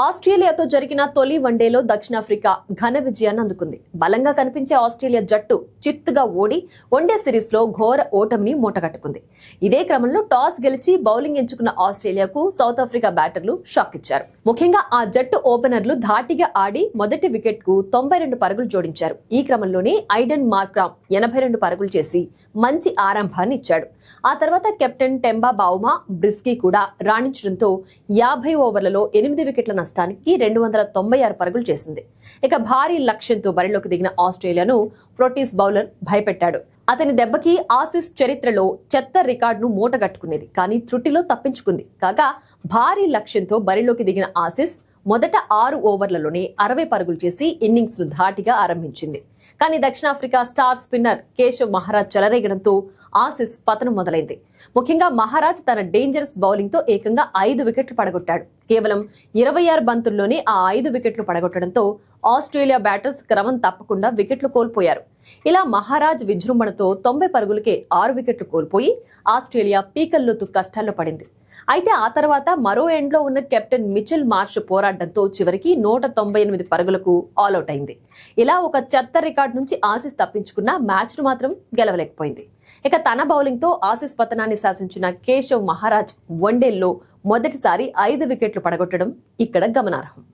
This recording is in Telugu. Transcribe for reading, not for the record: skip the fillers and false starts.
ఆస్ట్రేలియాతో జరిగిన తొలి వన్డేలో దక్షిణాఫ్రికా ఘన విజయాన్ని అందుకుంది. బలంగా కనిపించే ఆస్ట్రేలియా జట్టు చిత్తుగా ఓడి వన్డే సిరీస్ లో ఘోర ఓటమిని మూటగట్టుకుంది. ఇదే క్రమంలో టాస్ గెలిచి బౌలింగ్ ఎంచుకున్న ఆస్ట్రేలియాకు సౌత్ ఆఫ్రికా బ్యాటర్లు షాక్ ఇచ్చారు. ముఖ్యంగా ఆ జట్టు ఓపెనర్లు ధాటిగా ఆడి మొదటి వికెట్ కు 92 పరుగులు జోడించారు. ఈ క్రమంలోనే ఐడెన్ మార్క్రామ్ 82 పరుగులు చేసి మంచి ఆరంభాన్ని ఇచ్చాడు. ఆ తర్వాత కెప్టెన్ టెంబా బావుమా బ్రిస్కీ కూడా రాణించడంతో 50 ఓవర్లలో 8 వికెట్ల నష్టానికి 296 పరుగులు చేసింది. ఇక భారీ లక్ష్యంతో బరిలోకి దిగిన ఆస్ట్రేలియాను ప్రొటీస్ బౌలర్ భయపెట్టాడు. అతని దెబ్బకి ఆసీస్ చరిత్రలో చెత్త రికార్డును మూటగట్టుకునేది, కానీ త్రుటిలో తప్పించుకుంది. కాగా భారీ లక్ష్యంతో బరిలోకి దిగిన ఆసీస్ మొదట 6 ఓవర్లలోనే 60 పరుగులు చేసి ఇన్నింగ్స్ ను ధాటిగా ఆరంభించింది. కానీ దక్షిణాఫ్రికా స్టార్ స్పిన్నర్ కేశవ్ మహారాజ్ చెలరేగడంతో ఆసీస్ పతనం మొదలైంది. ముఖ్యంగా మహారాజ్ తన డేంజరస్ బౌలింగ్ తో ఏకంగా 5 వికెట్లు పడగొట్టాడు. కేవలం 26 బంతుల్లోనే ఆ 5 వికెట్లు పడగొట్టడంతో ఆస్ట్రేలియా బ్యాటర్స్ క్రమం తప్పకుండా వికెట్లు కోల్పోయారు. ఇలా మహారాజ్ విజృంభణతో 90 పరుగులకే 6 వికెట్లు కోల్పోయి ఆస్ట్రేలియా పీకల్లోతు కష్టాల్లో పడింది. అయితే ఆ తర్వాత మరో ఎండ్లో ఉన్న కెప్టెన్ మిచెల్ మార్ష్ పోరాటంతో చివరికి 198 పరుగులకు ఆల్అౌట్ అయింది. ఇలా ఒక చెత్త రికార్డు నుంచి ఆసీస్ తప్పించుకున్న మ్యాచ్ను మాత్రం గెలవలేకపోయింది. ఇక తన బౌలింగ్ తో ఆసీస్ పతనాన్ని శాసించిన కేశవ్ మహారాజ్ వన్డేల్లో మొదటిసారి 5 వికెట్లు పడగొట్టడం ఇక్కడ గమనార్హం.